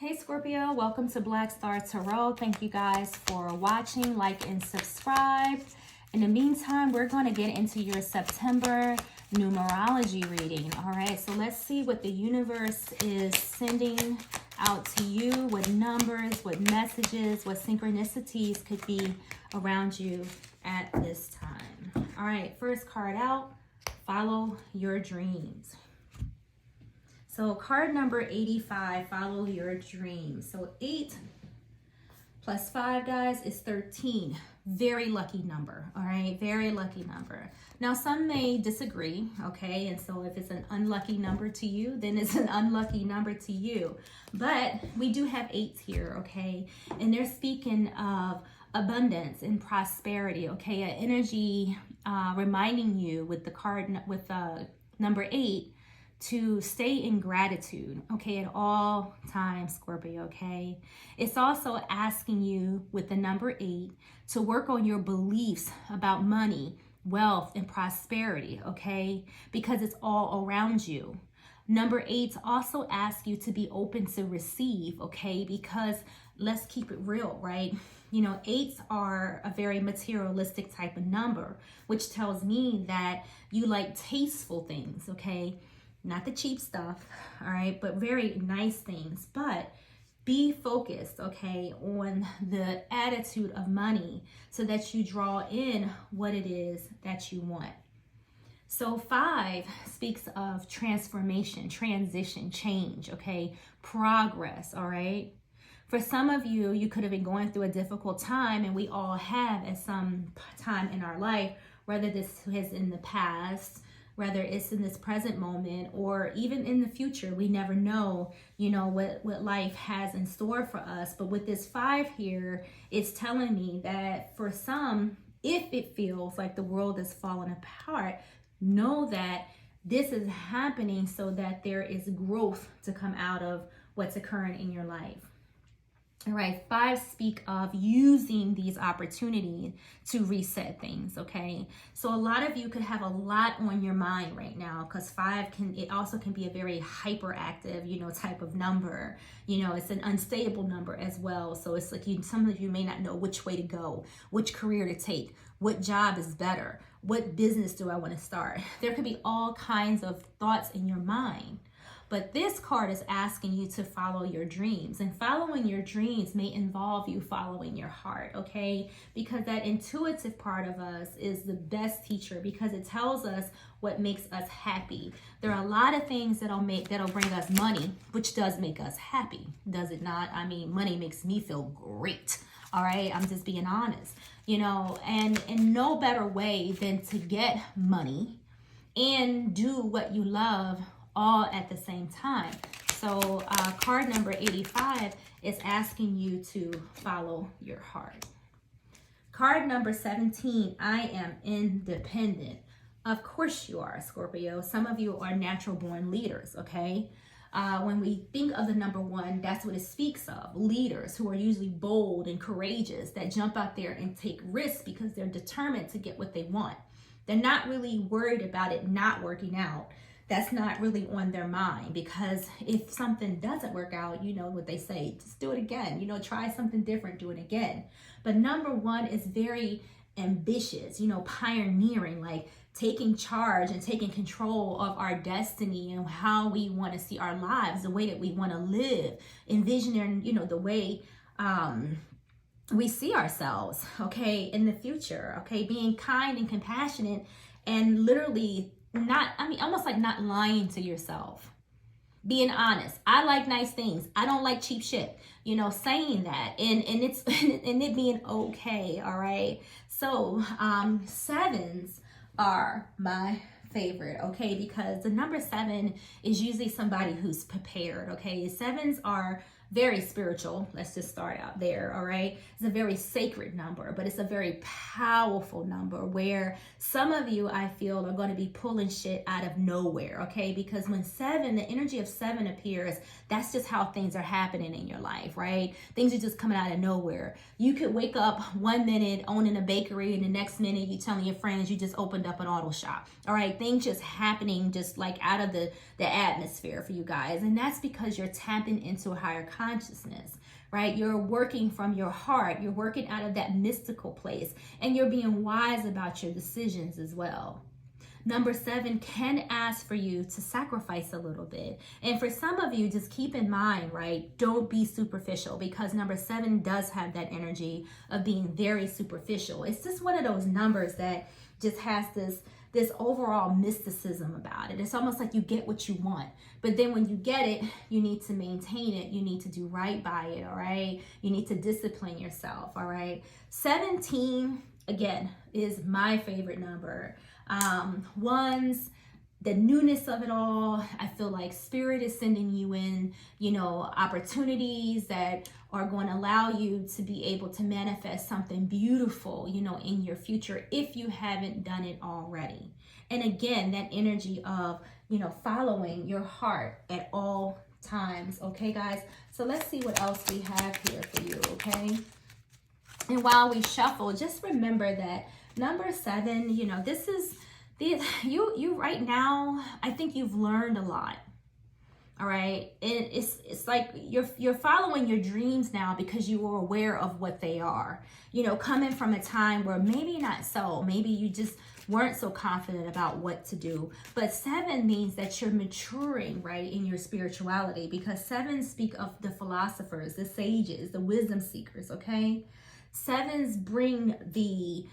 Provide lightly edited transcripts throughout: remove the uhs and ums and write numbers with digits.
Hey Scorpio, welcome to Black Star Tarot. Thank you guys for watching, like, and subscribe. In the meantime, we're going to get into your September numerology reading. All right, so let's see what the universe is sending out to you, what numbers, what messages, what synchronicities could be around you at this time. All right, first card out, follow your dreams. So card number 85, follow your dreams. So 8 plus 5, guys, is 13. Very lucky number, all right? Very lucky number. Now, some may disagree, okay? And so if it's an unlucky number to you, then it's an unlucky number to you. But we do have 8s here, okay? And they're speaking of abundance and prosperity, okay? An energy reminding you with the card, with number 8, to stay in gratitude, okay, at all times, Scorpio, okay? It's also asking you with the number 8 to work on your beliefs about money, wealth, and prosperity, okay? Because it's all around you. Number 8 also asks you to be open to receive, okay? Because let's keep it real, right? You know, 8s are a very materialistic type of number, which tells me that you like tasteful things, okay? Not the cheap stuff, all right, but very nice things. But be focused, okay, on the attitude of money so that you draw in what it is that you want. So 5 speaks of transformation, transition, change, okay, progress, all right. For some of you, you could have been going through a difficult time, and we all have at some time in our life, whether this is in the past, whether it's in this present moment, or even in the future. We never know, you know, what life has in store for us. But with this 5 here, it's telling me that for some, if it feels like the world is falling apart, know that this is happening so that there is growth to come out of what's occurring in your life. All right, 5 speak of using these opportunities to reset things, okay? So a lot of you could have a lot on your mind right now, because 5 it also can be a very hyperactive, you know, type of number. You know, it's an unstable number as well. So it's like some of you may not know which way to go, which career to take, what job is better, what business do I want to start. There could be all kinds of thoughts in your mind. But this card is asking you to follow your dreams, and following your dreams may involve you following your heart, okay? Because that intuitive part of us is the best teacher, because it tells us what makes us happy. There are a lot of things that'll bring us money, which does make us happy, does it not? I mean, money makes me feel great. All right, I'm just being honest, you know, and no better way than to get money and do what you love all at the same time. So card number 85 is asking you to follow your heart. Card number 17, I am independent. Of course you are, Scorpio. Some of you are natural born leaders, okay? When we think of the number 1, that's what it speaks of. Leaders who are usually bold and courageous, that jump out there and take risks because they're determined to get what they want. They're not really worried about it not working out. That's not really on their mind, because if something doesn't work out, you know what they say, just do it again, you know, try something different, do it again. But number 1 is very ambitious, you know, pioneering, like taking charge and taking control of our destiny and how we want to see our lives, the way that we want to live, envisioning, you know, the way we see ourselves, okay, in the future, okay, being kind and compassionate, and literally almost like not lying to yourself, being honest. I like nice things. I don't like cheap shit, you know, saying that, and it's and it being okay. All right. So 7s are my favorite, okay, because the number 7 is usually somebody who's prepared, okay. 7s are very spiritual. Let's just start out there, all right? It's a very sacred number, but it's a very powerful number where some of you, I feel, are going to be pulling shit out of nowhere, okay? Because when 7, the energy of 7 appears, that's just how things are happening in your life, right? Things are just coming out of nowhere. You could wake up one minute owning a bakery, and the next minute you telling your friends you just opened up an auto shop, all right? Things just happening just like out of the atmosphere for you guys. And that's because you're tapping into a higher consciousness. consciousness, right? You're working from your heart. You're working out of that mystical place, and you're being wise about your decisions as well. Number 7 can ask for you to sacrifice a little bit. And for some of you, just keep in mind, right? Don't be superficial, because number 7 does have that energy of being very superficial. It's just one of those numbers that just has this overall mysticism about it. It's almost like you get what you want, but then when you get it, you need to maintain it. You need to do right by it, all right? You need to discipline yourself, all right? 17, again, is my favorite number. Ones, the newness of it all. I feel like spirit is sending you in, opportunities that are going to allow you to be able to manifest something beautiful, in your future, if you haven't done it already. And again, that energy of, following your heart at all times. Okay, guys? So let's see what else we have here for you, okay? And while we shuffle, just remember that number 7, this is you right now. I think you've learned a lot. All right. And it's like you're following your dreams now because you are aware of what they are, coming from a time where maybe not so, maybe you just weren't so confident about what to do. But 7 means that you're maturing, right, in your spirituality, because 7 speak of the philosophers, the sages, the wisdom seekers. Okay. 7s bring the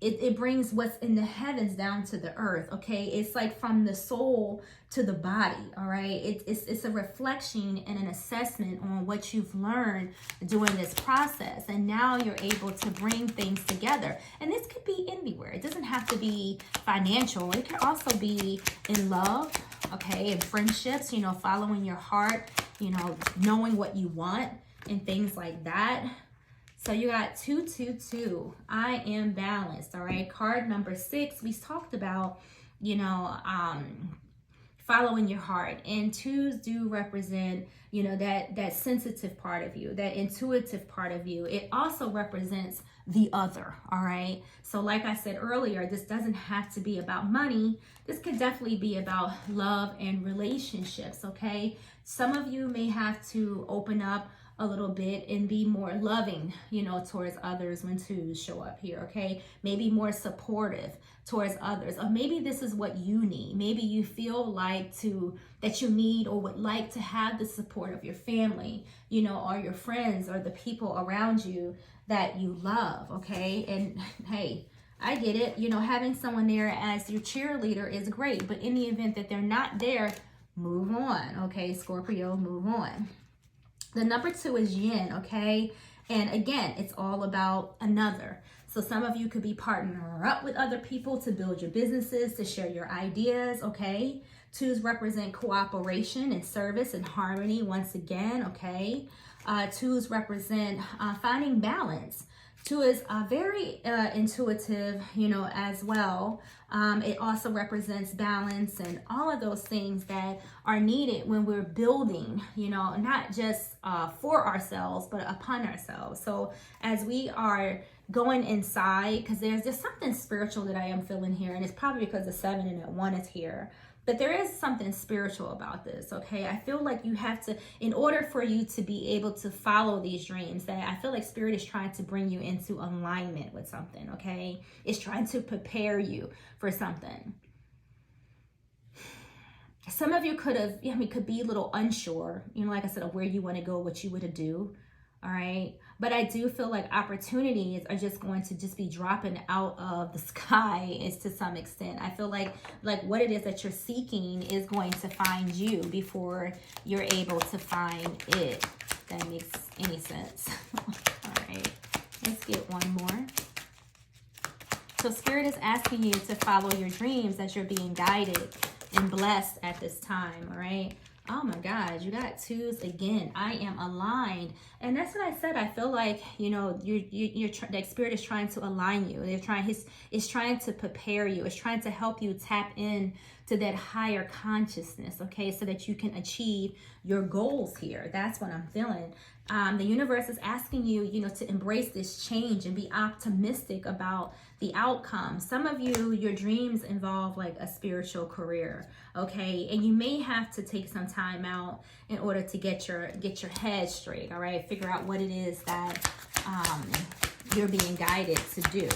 it brings what's in the heavens down to the earth. Okay, it's like from the soul to the body. All right, it's a reflection and an assessment on what you've learned during this process, and now you're able to bring things together. And this could be anywhere. It doesn't have to be financial. It can also be in love, okay, in friendships, following your heart, knowing what you want and things like that. So you got 222. I am balanced. All right. Card number 6. We talked about, following your heart, and 2s do represent, that sensitive part of you, that intuitive part of you. It also represents the other. All right. So like I said earlier, this doesn't have to be about money. This could definitely be about love and relationships. Okay. Some of you may have to open up a little bit and be more loving, towards others when 2s show up here, okay? Maybe more supportive towards others. Or maybe this is what you need. Maybe you feel like that you need or would like to have the support of your family, or your friends, or the people around you that you love, okay? And hey, I get it. Having someone there as your cheerleader is great, but in the event that they're not there, move on, okay? Scorpio, move on. The number 2 is yin, okay? And again, it's all about another. So some of you could be partnering up with other people to build your businesses, to share your ideas, okay? 2s represent cooperation and service and harmony once again, okay? 2s represent finding balance. 2 is very intuitive, as well. It also represents balance and all of those things that are needed when we're building, not just for ourselves, but upon ourselves. So as we are going inside, because there's just something spiritual that I am feeling here, and it's probably because the 7 and that 1 is here. But there is something spiritual about this, okay? I feel like you have to, in order for you to be able to follow these dreams, that I feel like Spirit is trying to bring you into alignment with something, okay? It's trying to prepare you for something. Some of you could be a little unsure, like I said, of where you want to go, what you would do, all right? But I do feel like opportunities are just going to just be dropping out of the sky is to some extent. I feel like what it is that you're seeking is going to find you before you're able to find it. If that makes any sense. All right, let's get one more. So Spirit is asking you to follow your dreams as you're being guided and blessed at this time, all right? Oh my God, you got 2s again. I am aligned. And that's what I said. I feel like, the Spirit is trying to align you. It's trying to prepare you. It's trying to help you tap in to that higher consciousness, okay, so that you can achieve your goals here. That's what I'm feeling. The universe is asking you, you know, to embrace this change and be optimistic about the outcome. Some of you, your dreams involve like a spiritual career, okay, and you may have to take some time out in order to get your head straight. All right, figure out what it is that you're being guided to do.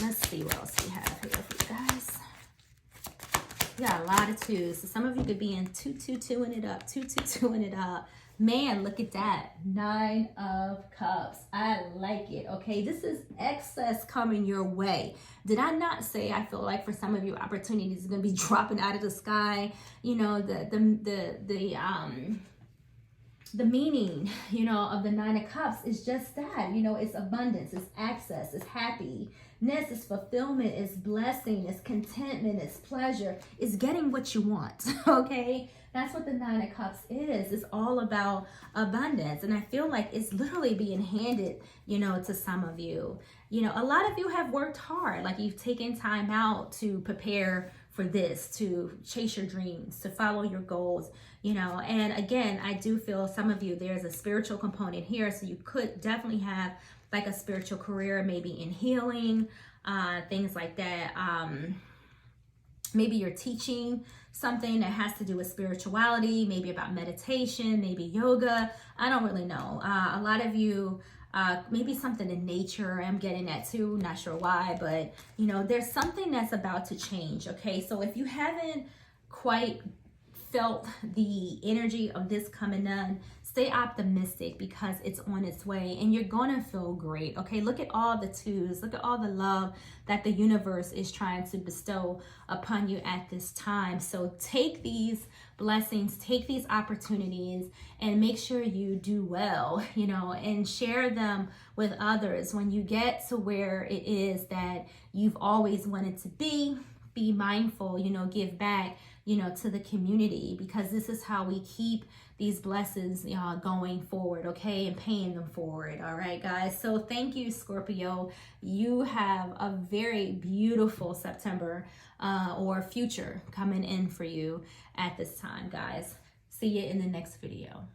Let's see what else we have here for you guys. We got a lot of twos. So some of you could be in 222ing it up, 222ing it up. Man, look at that. 9 of Cups. I like it. Okay, this is excess coming your way. Did I not say I feel like for some of you opportunities are going to be dropping out of the sky? You know, the meaning, you know, of the 9 of Cups is just that. You know, it's abundance, it's access, it's happiness, it's fulfillment, it's blessing, it's contentment, it's pleasure, it's getting what you want, okay? That's what the 9 of Cups is. It's all about abundance. And I feel like it's literally being handed, you know, to some of you. You know, a lot of you have worked hard. Like you've taken time out to prepare for this, to chase your dreams, to follow your goals, you know. And again, I do feel some of you, there's a spiritual component here. So you could definitely have like a spiritual career, maybe in healing, things like that. Maybe you're teaching something that has to do with spirituality, maybe about meditation, maybe yoga. I don't really know. A lot of you, maybe something in nature. I'm getting that too. Not sure why, but you know, there's something that's about to change. Okay, so if you haven't quite felt the energy of this coming on, stay optimistic because it's on its way and you're gonna feel great. Okay, look at all the twos, look at all the love that the universe is trying to bestow upon you at this time. So take these blessings, take these opportunities, and make sure you do well, you know, and share them with others. When you get to where it is that you've always wanted to be mindful, you know, give back, you know, to the community, because this is how we keep these blessings going forward, okay, and paying them forward. All right, guys. So thank you, Scorpio. You have a very beautiful September or future coming in for you at this time, guys. See you in the next video.